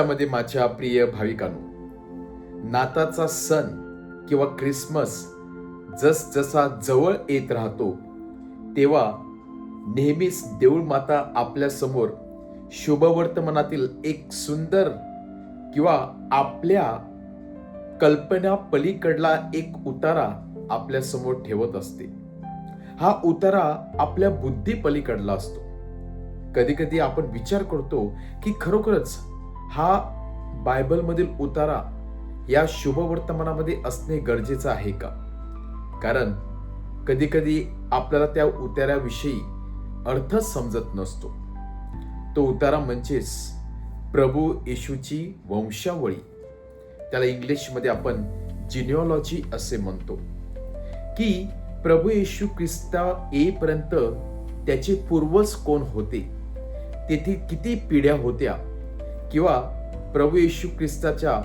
मध्ये माझ्या प्रिय भाविकांनो, नाताळचा सण किंवा ख्रिसमस जसा जवळ येत राहतो तेव्हा नेहमीच देऊळ माता आपल्या समोर शुभवर्तमानातील एक सुंदर किंवा आपल्या कल्पना पलीकडला एक उतारा आपल्या समोर ठेवत असते. हा उतारा आपल्या बुद्धी पलीकडला असतो. कधी कधी आपण विचार करतो की खरोखरच हा बायबलमधील उतारा या शुभवर्तमानामध्ये असणे गरजेचं आहे का? कारण कधी कधी आपल्याला त्या उतार्याविषयी अर्थच समजत नसतो. तो उतारा म्हणजेच प्रभू येशूची वंशावळी. त्याला इंग्लिशमध्ये आपण जिनिओलॉजी असे म्हणतो. की प्रभू येशू ख्रिस्त येईपर्यंत त्याचे पूर्वज कोण होते, तेथे किती पिढ्या होत्या, किंवा प्रभू येशू ख्रिस्ताच्या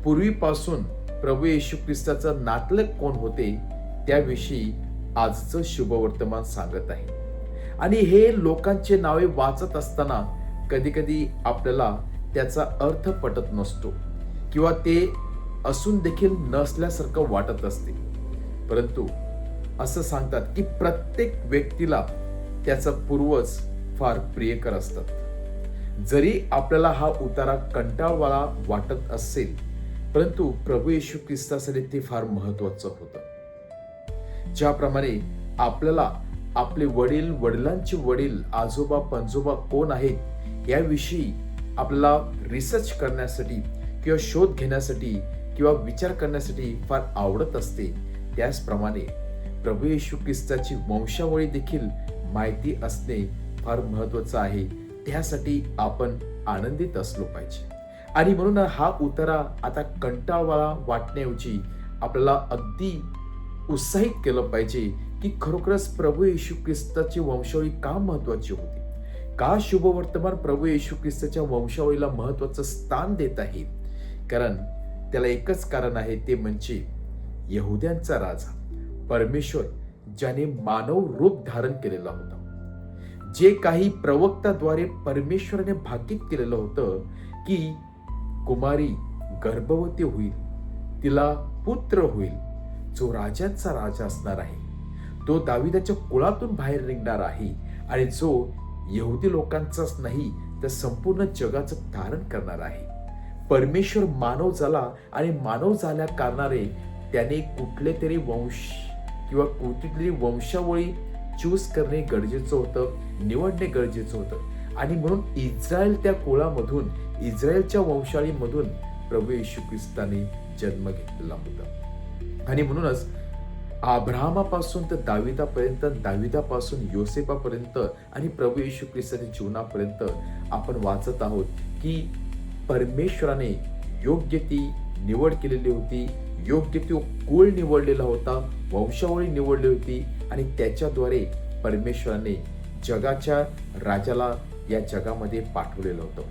पूर्वीपासून प्रभू येशू ख्रिस्ताचा नातलग कोण होते, त्याविषयी आजचं शुभवर्तमान सांगत आहे. आणि हे लोकांचे नावे वाचत असताना कधी कधी आपल्याला त्याचा अर्थ पटत नसतो किंवा ते असून देखील नसल्यासारखं वाटत असते. परंतु असं सांगतात की प्रत्येक व्यक्तीला त्याचा पूर्वज फार प्रियकर असतात. जरी आपल्याला हा उतारा कंटाळवाणा वाटत असेल, परंतु प्रभू येशू ख्रिस्तासाठी ते फार महत्वाचं होतं. ज्याप्रमाणे आपल्याला आपले वडील, वडिलांचे वडील, आजोबा पणजोबा कोण आहेत याविषयी आपल्याला रिसर्च करण्यासाठी किंवा शोध घेण्यासाठी किंवा विचार करण्यासाठी फार आवडत असते, त्याचप्रमाणे प्रभू येशू ख्रिस्ताची वंशावळी देखील माहिती असणे फार महत्वाचं आहे. त्यासाठी आपण आनंदित असलो पाहिजे. आणि म्हणून हा उतारा आता कंटाळवाणा वाटण्याऐवजी आपल्याला अगदी उत्साहित केलं पाहिजे की खरोखरच प्रभू येशू ख्रिस्ताची वंशावळी का महत्वाची होती, का शुभवर्तमान प्रभू येशू ख्रिस्ताच्या वंशावळीला महत्वाचं स्थान देत आहे. कारण त्याला एकच कारण आहे, ते म्हणजे यहुद्यांचा राजा परमेश्वर ज्याने मानव रूप धारण केलेला होता. जे काही प्रवक्ताद्वारे परमेश्वराने भाकीत केलेलं होतं की कुमारी गर्भवती होईल, तिला पुत्र होईल, जो राजांचा राजा असणार आहे, तो दाविदाच्या कुळातून बाहेर निघणार आहे आणि जो यहुदी लोकांचाच नाही तर संपूर्ण जगाचं धारण करणार आहे. परमेश्वर मानव झाला आणि मानव झाल्या कारणाने त्याने कुठले तरी वंश किंवा कुठली वंशावळी चूज करणे गरजेचं होतं, निवडणे गरजेचं होतं. आणि म्हणून इस्रायल त्या कुळामधून, इस्रायलच्या वंशावळीमधून प्रभू येशू ख्रिस्ताने जन्म घेतलेला होता. आणि म्हणूनच अब्राहमापासून तर दाविदापर्यंत, दाविदापासून योसेफापर्यंत आणि प्रभू येशू ख्रिस्ताच्या जीवनापर्यंत आपण वाचत आहोत की परमेश्वराने योग्य ती निवड केलेली होती, योग्य तो कुळ निवडलेला होता, वंशावळी निवडली होती आणि त्याच्याद्वारे परमेश्वराने जगाच्या राजाला या जगामध्ये पाठवलेलं होतं,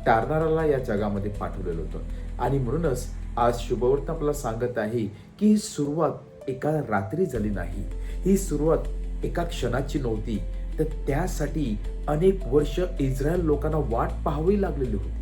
तारणाऱ्याला या जगामध्ये पाठवलेलं होतं. आणि म्हणूनच आज शुभवर्तमान आपल्याला सांगत आहे की ही सुरुवात एका रात्री झाली नाही, ही सुरुवात एका क्षणाची नव्हती, तर त्यासाठी अनेक वर्ष इस्रायल लोकांना वाट पाहावी लागलेली होती.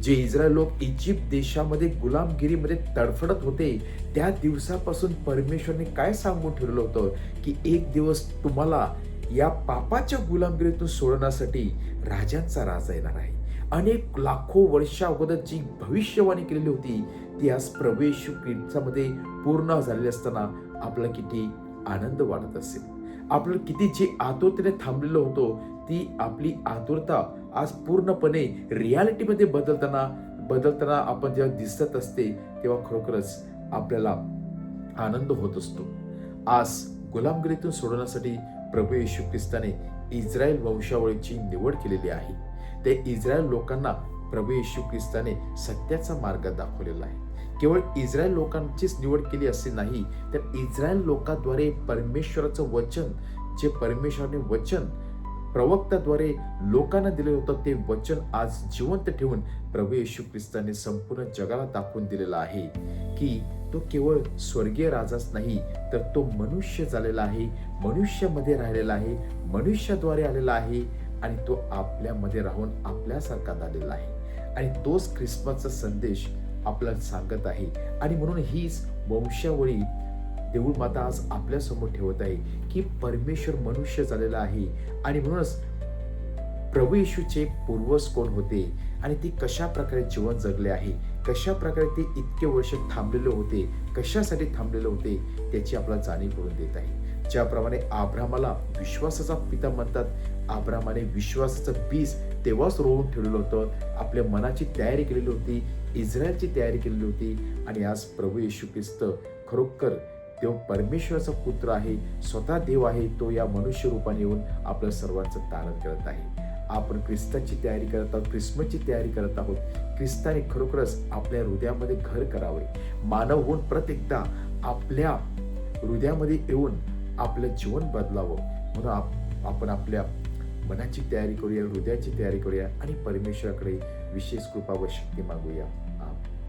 जे इस्रायल लोक इजिप्त देशामध्ये गुलामगिरीमध्ये तडफडत होते, त्या दिवसापासून परमेश्वरने काय सांगून ठेवलेलं होतं की एक दिवस तुम्हाला या पापाच्या गुलामगिरीतून सोडण्यासाठी राजांचा राजा येणार आहे. अनेक लाखो वर्षा अगोदर जी भविष्यवाणी केलेली होती ती आज प्रभू येशू ख्रिस्तामध्ये पूर्ण झालेली असताना आपल्याला किती आनंद वाटत असेल. आपल्याला किती जे आतुरतेने थांबलेलो होतो, ती आपली आतुरता आज पूर्णपणे रियालिटीमध्ये बदलताना आपण जेव्हा दिसत असते तेव्हा खरोखरच आपल्याला आनंद होत असतो. आज गुलामगिरीतून सोडवण्यासाठी प्रभू येशू ख्रिस्ताने इस्रायल वंशावळीची निवड केलेली आहे. ते इस्रायल लोकांना प्रभू येशू ख्रिस्ताने सत्याचा मार्ग दाखवलेला आहे. केवळ इस्रायल लोकांचीच निवड केली असे नाही, तर इस्रायल लोकांद्वारे परमेश्वराचं वचन, जे परमेश्वराने वचन प्रवक्ताद्वारे लोकांना दिले होतं, ते वचन आज जिवंत ठेवून प्रभू येशू ख्रिस्ताने संपूर्ण जगाला दाखवून दिलेला आहे की तो केवळ स्वर्गीय राजाच नाही, तर तो मनुष्य झालेला आहे, मनुष्यामध्ये राहिलेला आहे, मनुष्याद्वारे आलेला आहे आणि तो आपल्यामध्ये राहून आपल्यासारखा झालेला आहे. आणि तोच ख्रिसमसचा संदेश आपल्याला सांगत आहे. आणि म्हणून हीच वंशावळी देऊळ माता आज आपल्या समोर ठेवत आहे की परमेश्वर मनुष्य झालेला आहे. आणि म्हणूनच प्रभू येशूचे पूर्वज कोण होते आणि ते कशा प्रकारे जीवन जगले आहे, कशा प्रकारे ते इतके वर्ष थांबलेले होते, कशासाठी थांबलेले होते, त्याची आपल्याला जाणीव करून देत आहे. ज्याप्रमाणे अब्राहमाला विश्वासाचा पिता म्हणतात, अब्राहमाने विश्वासाचं बीज तेव्हाच रोवून ठेवलेलं होतं, आपल्या मनाची तयारी केलेली होती, इस्रायलची तयारी केलेली होती. आणि आज प्रभू येशू ख्रिस्त खरोखर देव परमेश्वराचा पुत्र आहे, स्वतः देव आहे, तो या मनुष्य रूपाने येऊन आपल्या सर्वांचं तारण करत आहे. आपण ख्रिस्ताची तयारी करत आहोत, ख्रिसमसची तयारी करत आहोत. ख्रिस्ताने खरोखरच आपल्या हृदयामध्ये घर करावे, मानव होऊन परत एकदा आपल्या हृदयामध्ये येऊन आपलं जीवन बदलावं. म्हणून आपण आपल्या मनाची तयारी करूया, हृदयाची तयारी करूया आणि परमेश्वराकडे विशेष कृपा व शक्ती मागूया. आमेन.